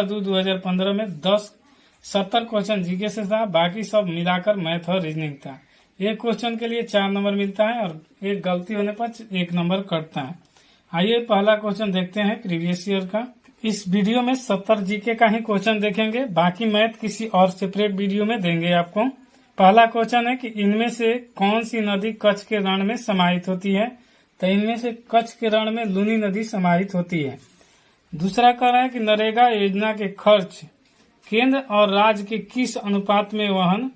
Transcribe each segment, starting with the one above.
2 2015 में 70 question GK से था, बाकी सब मिलाकर मैथ और रीजनिंग था। एक क्वेश्चन के लिए 4 नंबर मिलता है और एक गलती होने पर 1 नंबर कटता है। आइए पहला क्वेश्चन देखते हैं प्रीवियस ईयर का। इस वीडियो में 70 जीके का ही क्वेश्चन देखेंगे, बाकी मैथ किसी और सेपरेट वीडियो में देंगे आपको। पहला क्वेश्चन है कि इनमें से कौन सी नदी कच्छ के रण में समाहित होती है? तो इनमें से कच्छ के रण में लूनी नदी समाहित होती है। दूसरा कह रहा है कि नरेगा योजना के खर्च केंद्र और राज्य के किस अनुपात में वहन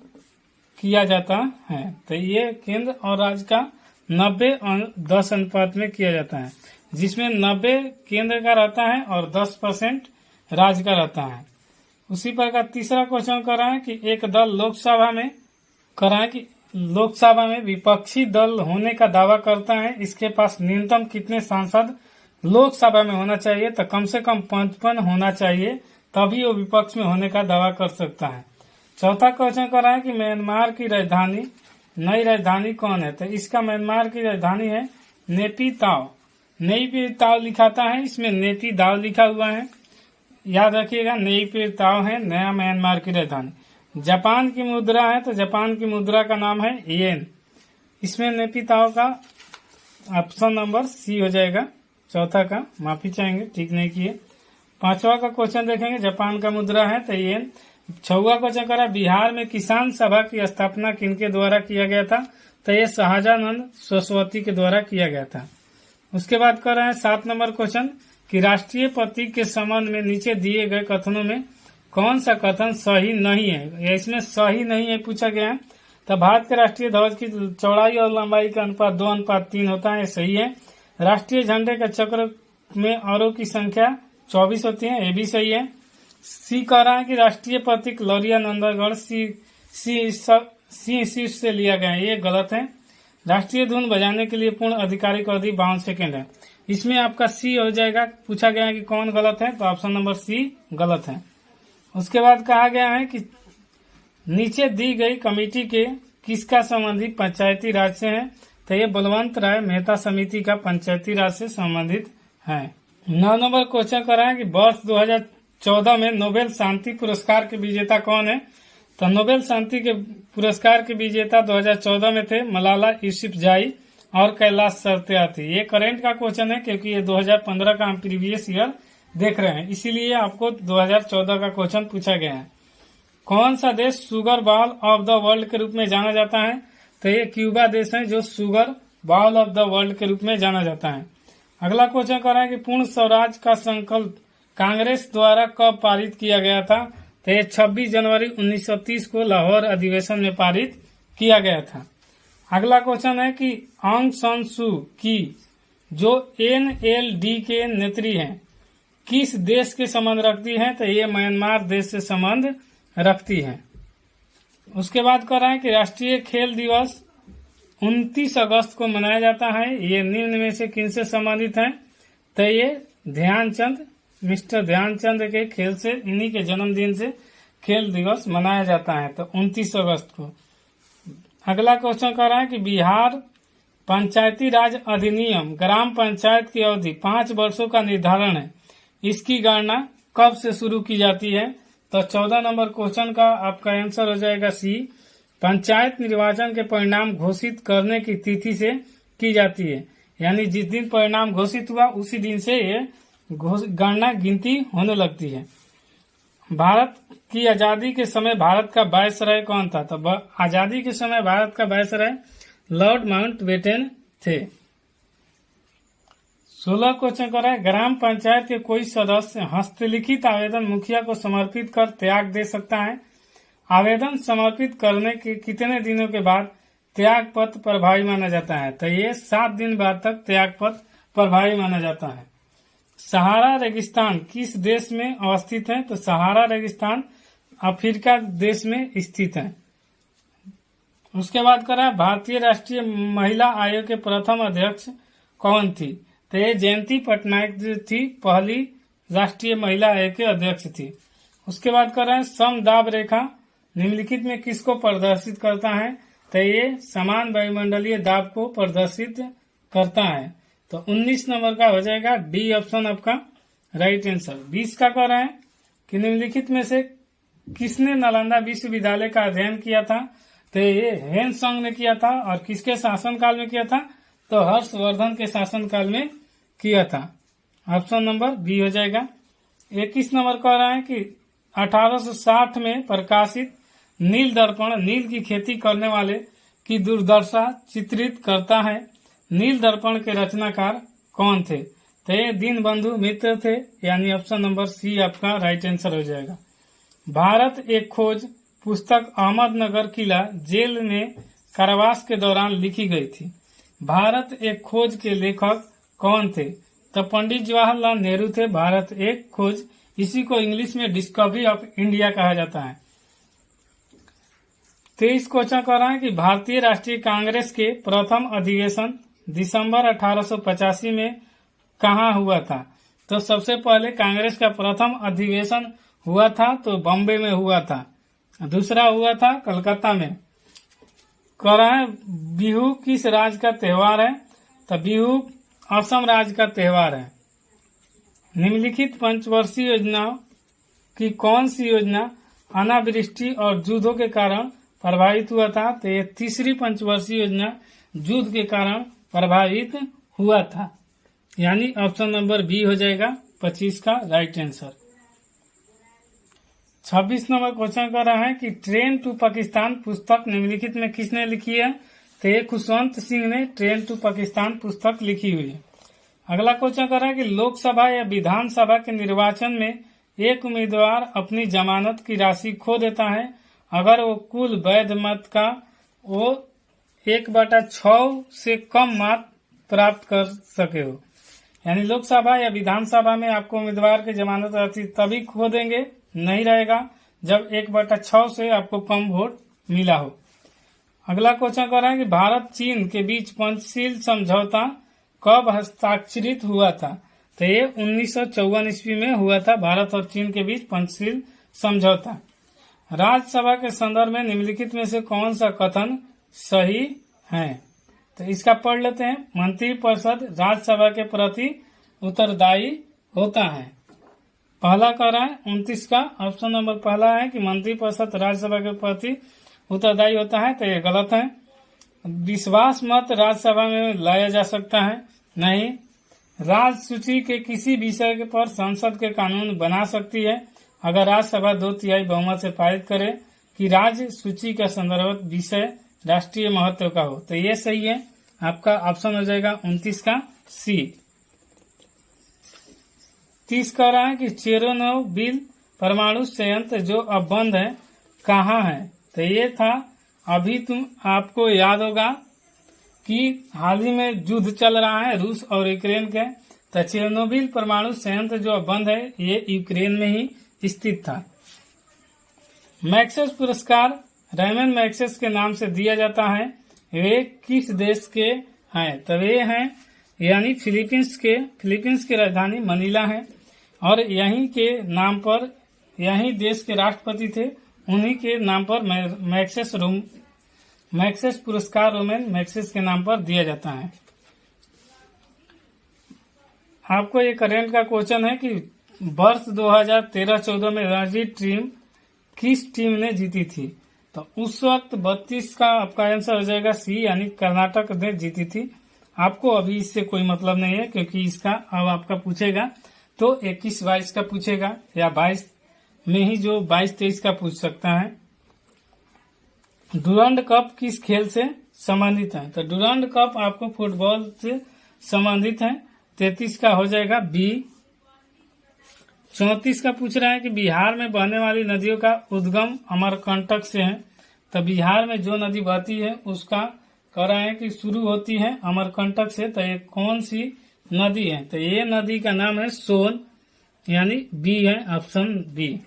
किया जाता है? तो ये केंद्र और राज्य का 90 और 10 अनुपात में किया जाता है, जिसमें 90 केंद्र का रहता है और 10% राज्य का रहता है। उसी प्रकार तीसरा क्वेश्चन कर रहा है कि एक दल लोकसभा में विपक्षी दल होने का दावा करता है, इसके पास न्यूनतम कितने सांसद लोकसभा में होना चाहिए? तो कम से कम 55 होना चाहिए, तभी वो विपक्ष में होने का दावा कर सकता है। चौथा क्वेश्चन कर रहा है कि म्यांमार की नई राजधानी कौन है? तो इसका म्यांमार की राजधानी है नेपिताव। नेपिताव लिखाता है, इसमें नेपिताव लिखा हुआ है, याद रखिएगा। नेपिताव है नया म्यांमार की राजधानी। जापान की मुद्रा है, तो जापान की मुद्रा का नाम है येन। इसमें नेपिताव का ऑप्शन नंबर सी हो जाएगा। चौथा का माफी चाहेंगे, ठीक नहीं किए। पांचवा का क्वेश्चन देखेंगे, जापान का मुद्रा है तो येन। छठवां क्वेश्चन करा बिहार में किसान सभा की स्थापना किनके द्वारा किया गया था? तो ये शाहजानंद सरस्वती के द्वारा किया गया था। उसके बाद कर रहे हैं 7 नंबर क्वेश्चन कि राष्ट्रीय प्रतीक के संबंध में नीचे दिए गए कथनों में कौन सा कथन सही नहीं है? या इसमें सही नहीं है पूछा गया है। तो भारत के राष्ट्रीय ध्वज की चौड़ाई और लंबाई का अनुपात 2:3 होता है, सही है। राष्ट्रीय झंडे के चक्र में औरों की संख्या 24 होती है, ये भी सही है। सी कह रहा है कि राष्ट्रीय प्रतीक लौरिया नंदनगढ़ सी सीट से लिया गया है, ये गलत है। राष्ट्रीय धुन बजाने के लिए पूर्ण आधिकारिक अवधि 52 सेकेंड है, इसमें आपका सी हो जाएगा। पूछा गया है कि कौन गलत है, तो ऑप्शन नंबर सी गलत है। उसके बाद कहा गया है कि नीचे दी गई कमेटी के किसका संबंधी पंचायती राज से है? तो ये बलवंत राय मेहता समिति का पंचायती राज से संबंधित है। 9 नंबर क्वेश्चन कर रहा है कि वर्ष 2014 में नोबेल शांति पुरस्कार के विजेता कौन है? तो नोबेल शांति के पुरस्कार के विजेता 2014 में थे मलाला यूसुफजाई और कैलाश सत्यार्थी। ये करेंट का क्वेश्चन है, क्योंकि ये 2015 का हम प्रीवियस ईयर देख रहे हैं, इसीलिए आपको 2014 का क्वेश्चन पूछा गया है। कौन सा देश sugar ball of the world के रूप में जाना जाता है? तो ये क्यूबा देश है जो sugar ball of the world के रूप में जाना जाता है। अगला क्वेश्चन कर रहा है कि पूर्ण स्वराज का संकल्प कांग्रेस द्वारा कब पारित किया गया था? तो ये 26 जनवरी 1930 को लाहौर अधिवेशन में पारित किया गया था। अगला क्वेश्चन है कि आंग सान सू की जो NLD के नेत्री हैं किस देश के संबंध रखती है? तो ये म्यांमार देश से संबंध रखती है। उसके बाद कह रहा है कि राष्ट्रीय खेल दिवस 29 अगस्त को मनाया जाता है, ये निम्न में से किनसे संबंधित है? तो ये मिस्टर ध्यानचंद के खेल से, इन्हीं के जन्मदिन से खेल दिवस मनाया जाता है, तो 29 अगस्त को। अगला क्वेश्चन कह रहा है कि बिहार पंचायती राज अधिनियम ग्राम पंचायत की अवधि 5 वर्षों का निर्धारण है, इसकी गणना कब से शुरू की जाती है? तो 14 नंबर क्वेश्चन का आपका आंसर हो जाएगा सी। पंचायत निर्वाचन के परिणाम घोषित करने की तिथि से की जाती है, यानी जिस दिन परिणाम घोषित हुआ उसी दिन से ये गणना गिनती होने लगती है। भारत की आजादी के समय भारत का वायसराय कौन था? तो आजादी के समय भारत का वायसराय लॉर्ड माउंटबेटन थे। 16 क्वेश्चन कर रहा है ग्राम पंचायत के कोई सदस्य हस्तलिखित आवेदन मुखिया को समर्पित कर त्याग दे सकता है? आवेदन समर्पित करने के कितने दिनों के बाद त्याग पत्र प्रभावी माना जाता है? तो ये 7 दिन बाद तक त्याग पत्र प्रभावी माना जाता है। सहारा रेगिस्तान किस देश में अवस्थित है? तो सहारा रेगिस्तान अफ्रीका देश में स्थित है। उसके बाद करा भारतीय राष्ट्रीय महिला आयोग के प्रथम अध्यक्ष कौन थी? तो ये जयंती पटनायक जो थी, पहली राष्ट्रीय महिला आयोग के अध्यक्ष थी। उसके बाद कर रहे हैं समदाब रेखा निम्नलिखित में किसको प्रदर्शित करता है? तो ये समान वायुमंडलीय दाब को प्रदर्शित करता है। तो 19 नंबर का हो जाएगा डी ऑप्शन आपका राइट आंसर। 20 का कर रहे हैं कि निम्नलिखित में से किसने नालंदा विश्वविद्यालय का अध्ययन किया था? तो ये ह्वेनसांग ने किया था। और किसके शासनकाल में किया था? तो हर्षवर्धन के शासनकाल में किया था। ऑप्शन नंबर बी हो जाएगा। 21 नंबर कह रहा है कि 1860 में प्रकाशित नील दर्पण नील की खेती करने वाले की दुर्दशा चित्रित करता है। नील दर्पण के रचनाकार कौन थे? तो ये दीनबंधु मित्र थे, यानी ऑप्शन नंबर सी आपका राइट आंसर हो जाएगा। भारत एक खोज पुस्तक अहमदनगर किला जेल में कारावास के दौरान लिखी गई थी। भारत एक खोज के लेखक कौन थे? तो पंडित जवाहरलाल नेहरू थे। भारत एक खोज, इसी को इंग्लिश में डिस्कवरी ऑफ इंडिया कहा जाता है। 23 क्वेश्चन कर रहा है कि भारतीय राष्ट्रीय कांग्रेस के प्रथम अधिवेशन दिसंबर 1885 में कहाँ हुआ था? तो सबसे पहले कांग्रेस का प्रथम अधिवेशन हुआ था तो बॉम्बे में हुआ था। दूसरा हुआ था कलकत्ता में। कह रहा है बिहू किस राज्य का त्योहार है? तो बिहू असम राज्य का त्योहार है। निम्नलिखित पंचवर्षीय योजनाओं की कौन सी योजना अनावृष्टि और युद्धों के कारण प्रभावित हुआ था? तो ये तीसरी पंचवर्षीय योजना युद्ध के कारण प्रभावित हुआ था, यानी ऑप्शन नंबर बी हो जाएगा 25 का राइट आंसर। 26 नंबर क्वेश्चन कर रहा है कि ट्रेन टू पाकिस्तान पुस्तक निम्नलिखित में किसने लिखी है? तो ये खुशवंत सिंह ने ट्रेन टू पाकिस्तान पुस्तक लिखी हुई है। अगला क्वेश्चन कर रहा है कि लोकसभा या विधानसभा के निर्वाचन में एक उम्मीदवार अपनी जमानत की राशि खो देता है अगर वो कुल वैध मत का वो 1/6 से कम मत प्राप्त कर सके हो। यानी लोकसभा या विधानसभा में आपको उम्मीदवार की जमानत राशि तभी खो देंगे, नहीं रहेगा, जब 1/6 से आपको कम वोट मिला हो। अगला क्वेश्चन कर रहा है कि भारत चीन के बीच पंचशील समझौता कब हस्ताक्षरित हुआ था? तो ये 1954 ईस्वी में हुआ था, भारत और चीन के बीच पंचशील समझौता। राज्यसभा के संदर्भ में निम्नलिखित में से कौन सा कथन सही है? तो इसका पढ़ लेते हैं। मंत्रिपरिषद राज्यसभा के प्रति उत्तरदायी होता है। पहला कह रहा है 29 का ऑप्शन नंबर पहला है कि मंत्रिपरिषद राज्यसभा के प्रति उत्तरदायी होता है, तो ये गलत है। विश्वास मत राज्यसभा में लाया जा सकता है, नहीं। राज्य सूची के किसी विषय पर संसद के कानून बना सकती है अगर राज्यसभा 2/3 बहुमत से पारित करे कि राज्य सूची का संदर्भ विषय राष्ट्रीय महत्व का हो। तो ये सही है, आपका ऑप्शन हो जाएगा 29 का सी। 30 कह रहा है कि चेरोनोबिल परमाणु संयंत्र जो अब बंद है कहाँ है? तो ये था, अभी तुम आपको याद होगा कि हाल ही में युद्ध चल रहा है रूस और यूक्रेन के। तो चेरोनोबिल परमाणु संयंत्र जो अब बंद है ये यूक्रेन में ही स्थित था। मैक्सेस पुरस्कार रेमन मैक्सेस के नाम से दिया जाता है, वे किस देश के हैं? तो वे हैं यानी फिलीपींस की राजधानी मनीला है और यहीं के नाम पर, यहीं देश के राष्ट्रपति थे, उन्हीं के नाम पर मैक्सेस पुरस्कार रोमन मैक्सेस के नाम पर दिया जाता है। आपको ये करेंट का क्वेश्चन है कि वर्ष 2013-14 में रणजी टीम किस टीम ने जीती थी? तो उस वक्त 32 का आपका आंसर हो जाएगा सी, यानी कर्नाटक ने जीती थी। आपको अभी इससे कोई मतलब नहीं है क्योंकि इसका अब आपका पूछेगा तो 21-22 का पूछेगा या 22 में ही जो 22-23 का पूछ सकता है। डुरंड कप किस खेल से संबंधित है? तो डुरंड कप आपको फुटबॉल से संबंधित है। 33 का हो जाएगा बी। 34 का पूछ रहा है कि बिहार में बहने वाली नदियों का उद्गम अमरकंटक से है। तो बिहार में जो नदी बहती है उसका कह रहा है कि शुरू होती है अमरकंटक से। तो ये कौन सी नदी है? तो ये नदी का नाम है सोन, यानी बी है, ऑप्शन बी।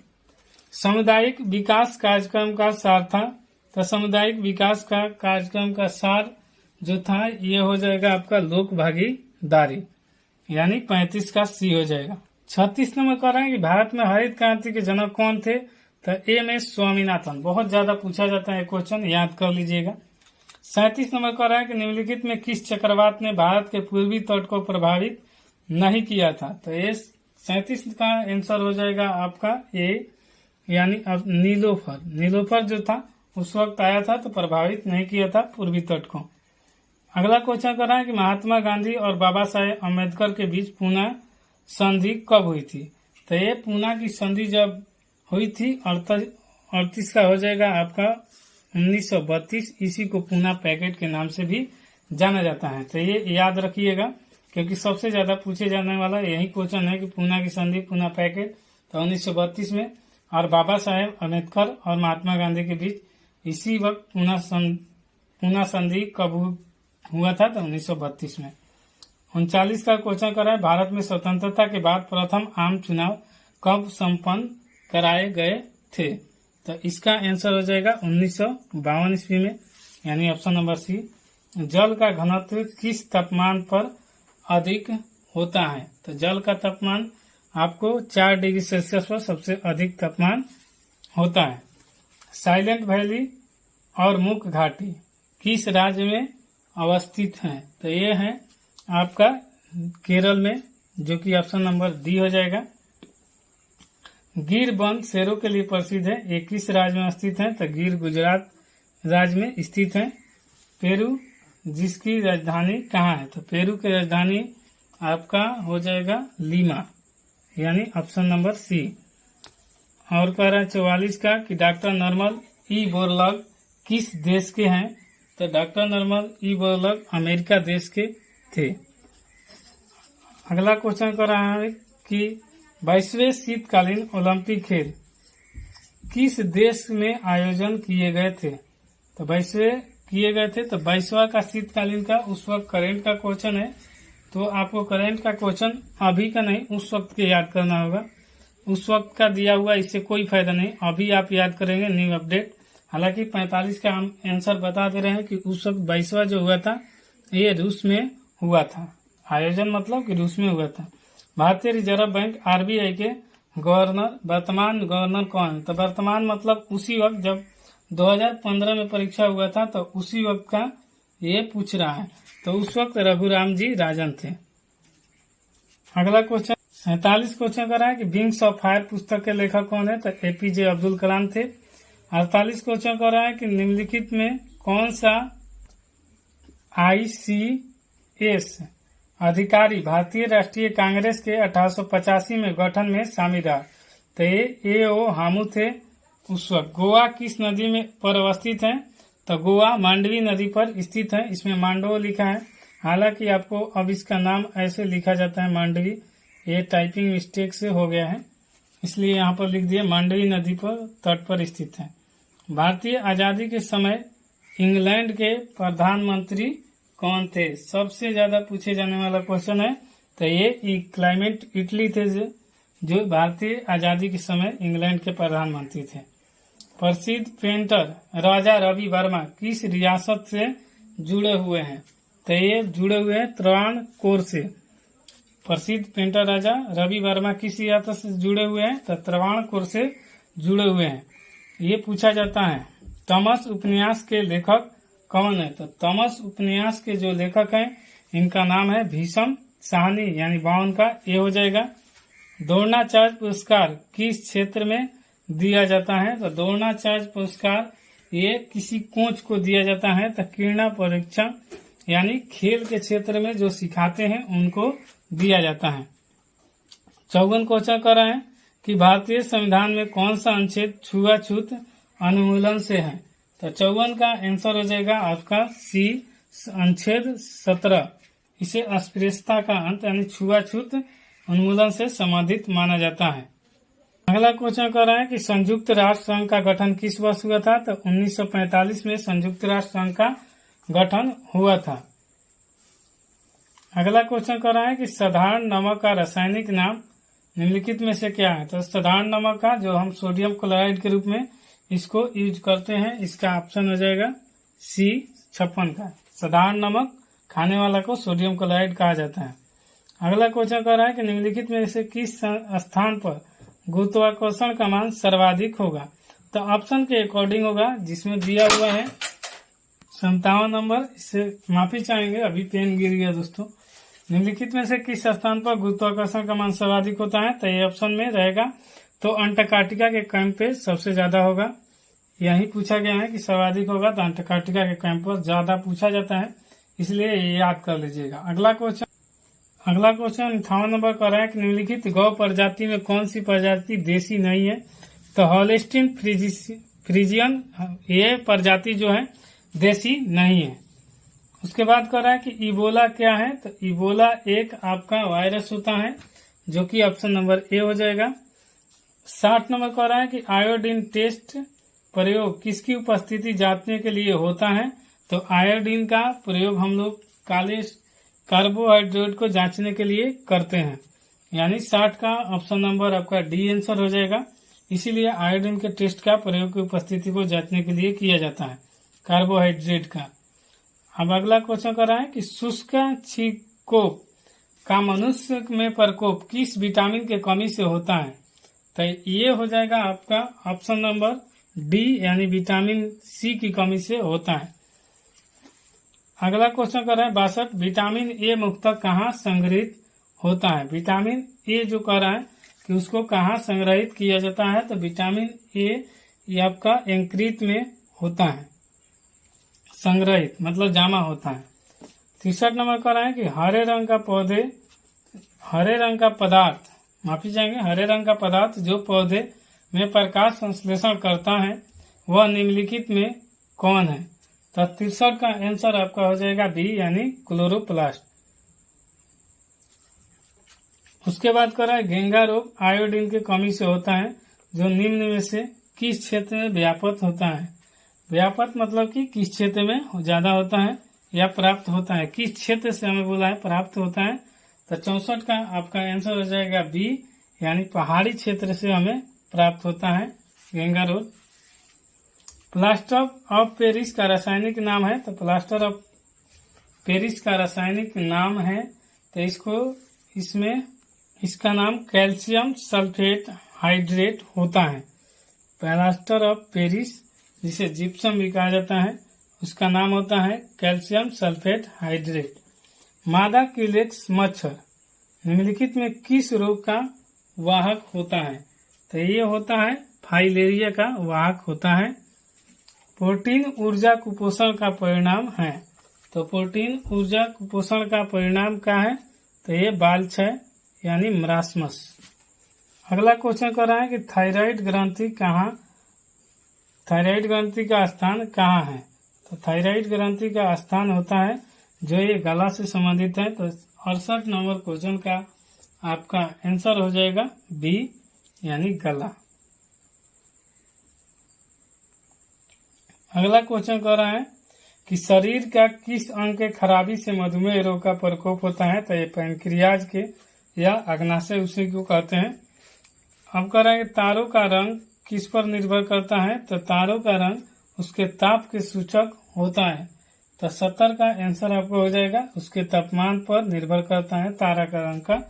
सामुदायिक विकास कार्यक्रम का सार था। तो सामुदायिक विकास का कार्यक्रम का सार जो था ये हो जाएगा आपका लोक भागीदारी, यानी 35 का सी हो जाएगा। 36 नंबर कह रहा है कि भारत में हरित क्रांति के जनक कौन थे? तो एम.एस. स्वामीनाथन। बहुत ज्यादा पूछा जाता है क्वेश्चन, याद कर लीजिएगा। 37 नंबर कह रहा है कि निम्नलिखित में किस चक्रवात ने भारत के पूर्वी तट को प्रभावित नहीं किया था? तो ये 37 का आंसर हो जाएगा आपका ए, यानी अब नीलोफर। नीलोफर जो था उस वक्त आया था तो प्रभावित नहीं किया था पूर्वी तट को। अगला क्वेश्चन कर रहा है कि महात्मा गांधी और बाबा साहेब अम्बेडकर के बीच पूना संधि कब हुई थी। तो ये पूना की संधि जब हुई थी 38 का हो जाएगा आपका 1932। इसी को पूना पैकेट के नाम से भी जाना जाता है। तो ये याद रखिएगा क्योंकि सबसे ज्यादा पूछे जाने वाला यही क्वेश्चन है कि पूना की संधि, पूना पैकेट तो 1932 में, और बाबा साहेब अम्बेडकर और महात्मा गांधी के बीच इसी वक्त पूना संधि कब हुआ था तो 1932 में। 39 का क्वेश्चन कर रहा है भारत में स्वतंत्रता के बाद प्रथम आम चुनाव कब संपन्न कराए गए थे। तो इसका आंसर हो जाएगा 1952 ईस्वी में, यानी ऑप्शन नंबर सी। जल का घनत्व किस तापमान पर अधिक होता है। तो जल का तापमान आपको 4 डिग्री सेल्सियस पर सबसे अधिक तापमान होता है। साइलेंट वैली और मुख घाटी किस राज्य में अवस्थित है। तो ये है आपका केरल में, जो कि ऑप्शन नंबर डी हो जाएगा। गिर वन शेरों के लिए प्रसिद्ध है, ये किस राज्य में स्थित है। तो गिर गुजरात राज्य में स्थित है। पेरू जिसकी राजधानी कहाँ है। तो पेरू की राजधानी आपका हो जाएगा लीमा, यानी ऑप्शन नंबर सी। और कह रहा है 44 का कि डॉक्टर नॉर्मन ई बोरलॉग किस देश के हैं। तो doctor Norman E Borlaug America देश के थे। अगला क्वेश्चन कर रहा है कि 22वें शीतकालीन ओलंपिक खेल किस देश में आयोजन किए गए थे। तो 22वें किए गए थे। तो 22वां का शीतकालीन का उस वक्त करेंट का क्वेश्चन है, तो आपको करेंट का क्वेश्चन अभी का नहीं उस वक्त के याद करना होगा। उस वक्त का दिया हुआ इससे कोई फायदा नहीं, अभी आप याद करेंगे न्यू अपडेट। हालांकि 45 का हम आंसर बता दे रहे हैं कि उस वक्त 22वां जो हुआ था ये रूस में हुआ था। आयोजन मतलब कि रूस में हुआ था। भारतीय रिजर्व बैंक आरबीआई के गवर्नर, वर्तमान गवर्नर कौन है। तो वर्तमान मतलब उसी वक्त जब 2015 में परीक्षा हुआ था तो उसी वक्त का ये पूछ रहा है। तो उस वक्त रघुराम जी राजन थे। अगला क्वेश्चन 47 क्वेश्चन कर रहा है कि विंग्स ऑफ फायर पुस्तक के लेखक कौन है। तो एपीजे अब्दुल कलाम थे। 48 क्वेश्चन कर रहा है कि निम्नलिखित में कौन सा ICS अधिकारी भारतीय राष्ट्रीय कांग्रेस के 1885 में गठन में शामिल रहा। तो ये AO हामू थे उस वक्त। गोवा किस नदी में पर अवस्थित है। तो गोवा मांडवी नदी पर स्थित है। इसमें मांडवो लिखा है, हालांकि आपको अब इसका नाम ऐसे लिखा जाता है मांडवी, ये टाइपिंग मिस्टेक से हो गया है इसलिए यहाँ पर लिख दिया। मांडवी नदी पर तट पर स्थित है। भारतीय आजादी के समय इंग्लैंड के प्रधानमंत्री कौन थे। सबसे ज्यादा पूछे जाने वाला क्वेश्चन है। तो ये क्लाइमेट इटली थे जो भारतीय आजादी के समय इंग्लैंड के प्रधानमंत्री थे। प्रसिद्ध पेंटर राजा रवि वर्मा किस रियासत से जुड़े हुए हैं। तो ये जुड़े हुए हैं त्रावणकोर से। प्रसिद्ध पेंटर राजा रवि वर्मा किस रियासत से जुड़े हुए हैं। तो त्रावणकोर से जुड़े हुए हैं। ये पूछा जाता है। तमस उपन्यास के लेखक कौन है। तो तमस उपन्यास के जो लेखक हैं इनका नाम है भीषम साहनी, यानी 52 का ये हो जाएगा। द्रोणाचार्य पुरस्कार किस क्षेत्र में दिया जाता है। तो द्रोणाचार्य पुरस्कार ये किसी कोच को दिया जाता है। तो क्रीड़ा परीक्षण यानी खेल के क्षेत्र में जो सिखाते हैं उनको दिया जाता है। 54 क्वेश्चन कर रहे हैं कि भारतीय संविधान में कौन सा अनुच्छेद छुआछूत अनुमूलन से है। तो 54 का आंसर हो जाएगा आपका सी, अनुच्छेद 17। इसे अस्पृश्यता का अंत यानी छुआछूत उन्मूलन से संबंधित माना जाता है। अगला क्वेश्चन कर रहा है कि संयुक्त राष्ट्र संघ का गठन किस वर्ष हुआ था। तो 1945 में संयुक्त राष्ट्र संघ का गठन हुआ था। अगला क्वेश्चन कर रहा है कि साधारण नमक का रासायनिक नाम निम्नलिखित में से क्या है। तो साधारण नमक का जो हम सोडियम क्लोराइड के रूप में इसको यूज करते हैं, इसका ऑप्शन हो जाएगा सी 56 का। साधारण नमक खाने वाला को सोडियम क्लोराइड कहा जाता है। अगला क्वेश्चन कर रहा है कि निम्नलिखित में से किस स्थान पर गुरुत्वाकर्षण का मान सर्वाधिक होगा। तो ऑप्शन के अकॉर्डिंग होगा, जिसमें दिया हुआ है 57 नंबर। इससे माफी चाहेंगे, अभी पेन गिर गया दोस्तों। निम्नलिखित में से किस स्थान पर गुरुत्वाकर्षण का मान सर्वाधिक होता है? तो ये ऑप्शन में रहेगा तो अंटार्कटिका के कैंप पे सबसे ज्यादा होगा। यही पूछा गया है कि सर्वाधिक होगा तो अंटार्कटिका के कैंप पर ज्यादा पूछा जाता है, इसलिए ये याद कर लीजिएगा। अगला क्वेश्चन 58 नंबर का रहा है कि निम्नलिखित गौ प्रजाति में कौन सी प्रजाति देसी नहीं है? तो हॉलिस्टीन फ्रीजियन ये प्रजाति जो है देसी नहीं है। उसके बाद कह रहा है कि इबोला क्या है? तो इबोला एक आपका वायरस होता है, जो कि ऑप्शन नंबर ए हो जाएगा। 60 नंबर कह रहा है कि आयोडीन टेस्ट प्रयोग किसकी उपस्थिति जांचने के लिए होता है? तो आयोडीन का प्रयोग हम लोग काले कार्बोहाइड्रेट को जांचने के लिए करते हैं, यानी 60 का ऑप्शन नंबर आपका डी आंसर हो जाएगा। इसीलिए आयोडीन के टेस्ट का प्रयोग की उपस्थिति को जांचने के लिए किया जाता है, कार्बोहाइड्रेट का। अब अगला क्वेश्चन कर रहा है कि शुष्क छिकोप का मनुष्य में प्रकोप किस विटामिन के कमी से होता है? तो ये हो जाएगा आपका ऑप्शन नंबर डी, यानी विटामिन सी की कमी से होता है। अगला क्वेश्चन कर रहा है 62 विटामिन ए मुख्यतः कहाँ संग्रहित होता है? विटामिन ए जो कह रहा है कि उसको कहाँ संग्रहित किया जाता है? तो विटामिन ए ये आपका यकृत में होता है, संग्रहित मतलब जमा होता है। 63 नंबर कह रहा है कि हरे रंग का पदार्थ जो पौधे में प्रकाश संश्लेषण करता है वह निम्नलिखित में कौन है? तो 63 का आंसर आपका हो जाएगा बी, यानी क्लोरोप्लास्ट। उसके बाद कर रहा है घेंगा रोग आयोडीन की कमी से होता है, जो निम्न में से किस क्षेत्र में व्यापक होता है? व्यापक मतलब कि किस क्षेत्र में ज्यादा होता है या प्राप्त होता है, किस क्षेत्र से हमें बोला है प्राप्त होता है? तो 64 का आपका आंसर हो जाएगा बी, यानी पहाड़ी क्षेत्र से हमें प्राप्त होता है घेंगा रोग। प्लास्टर ऑफ पेरिस का रासायनिक नाम है? तो प्लास्टर ऑफ पेरिस का रासायनिक नाम है तो इसका नाम कैल्शियम सल्फेट हाइड्रेट होता है। प्लास्टर ऑफ पेरिस, जिसे जिप्सम भी कहा जाता है, उसका नाम होता है कैल्शियम सल्फेट हाइड्रेट। मादा क्यूलेक्स मच्छर निम्नलिखित में किस रोग का वाहक होता है? तो ये होता है फाइलेरिया का वाहक होता है। प्रोटीन ऊर्जा कुपोषण का परिणाम है, तो प्रोटीन ऊर्जा कुपोषण का परिणाम क्या है? तो ये बाल क्षय यानी मरासमस। अगला क्वेश्चन कर रहा है कि थायराइड ग्रंथि का स्थान कहाँ है? तो थायराइड ग्रंथि का स्थान होता है जो ये गला से संबंधित है। तो 68 नंबर क्वेश्चन का आपका आंसर हो जाएगा बी, यानी गला। अगला क्वेश्चन कर रहा है कि शरीर का किस अंग के खराबी से मधुमेह रोग का प्रकोप होता है? तो ये पैंक्रियाज के या अग्नाशय उसी को कहते हैं। अब कह रहा है कि तारों का रंग किस पर निर्भर करता है? तो तारों का रंग उसके ताप के सूचक होता है। तो 70 का आंसर आपको हो जाएगा उसके तापमान पर निर्भर करता है। तारा का रंग का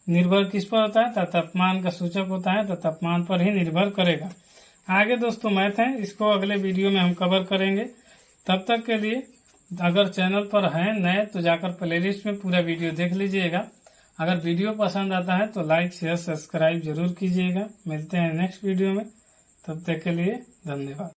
निर्भर किस पर होता है? तो तापमान का सूचक होता है, तो तापमान पर ही निर्भर करेगा। आगे दोस्तों मैथ है, इसको अगले वीडियो में हम कवर करेंगे। तब तक के लिए अगर चैनल पर हैं नए तो जाकर प्लेलिस्ट में पूरा वीडियो देख लीजिएगा। अगर वीडियो पसंद आता है तो लाइक शेयर सब्सक्राइब जरूर कीजिएगा। मिलते हैं नेक्स्ट वीडियो में, तब तक के लिए धन्यवाद।